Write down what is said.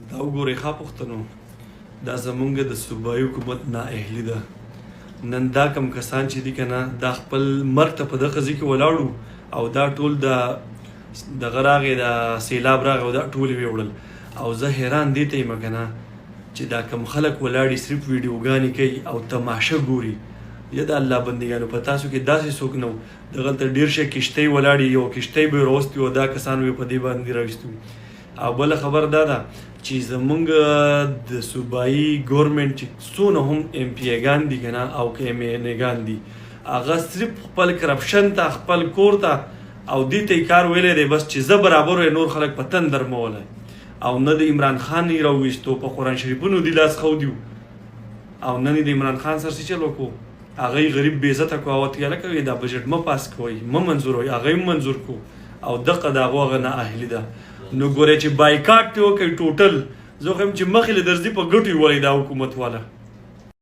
دا وګورئ ښه پښتنو، دا زمونږ د صوبایي حکومت نااهلي ده. نن دا کم کسان چې دي که نه دا خپل مرګ ته په دغه ځای کې ولاړو او دا ټول دغه راغی د سیلاب راغی او دا ټول یې ویوړل. او زه حیران دې ته یم که نه چې دا کم خلک ولاړي صرف ویډیوګانې کوي او تماشه ګوري. یا د الله بندګانو په تاسو کې داسې څوک نه و دغلته ډېر شی کښتۍ ولاړې یو کښتۍ به یې راوستې وو دا کسان به یې په دې باندې راویستي وو. او بله خبر دا ده چې زمونږ د صوبایي ګورمنټ چې څونه هم ایم پی ایګان دي که نه او که ایم این ایګان دي هغه صرف خپل کرپشن ته خپل کور ته او دې ته یې کار ویلی دی بس چې زه برابر وی نور خلک په تندر مه ولی. او نه د عمران خان یې راوویستو په قرآن شریفونو دې لاس خودي وو او نن یې د عمران خان سره څه چل وکړو هغه یې غریب بې عزته کړو. او ورته کوي دا بجټ مه پاس کوئ مه منظوروئ هغه یې منظور کړو او دغه د هغو هغه نااهلي ده. نو ګورئ چې بایکاټ دې وکړئ ټوټل زه خو یم چې مخکې له درځي په ګټو یې ولئ دا حکومت والا.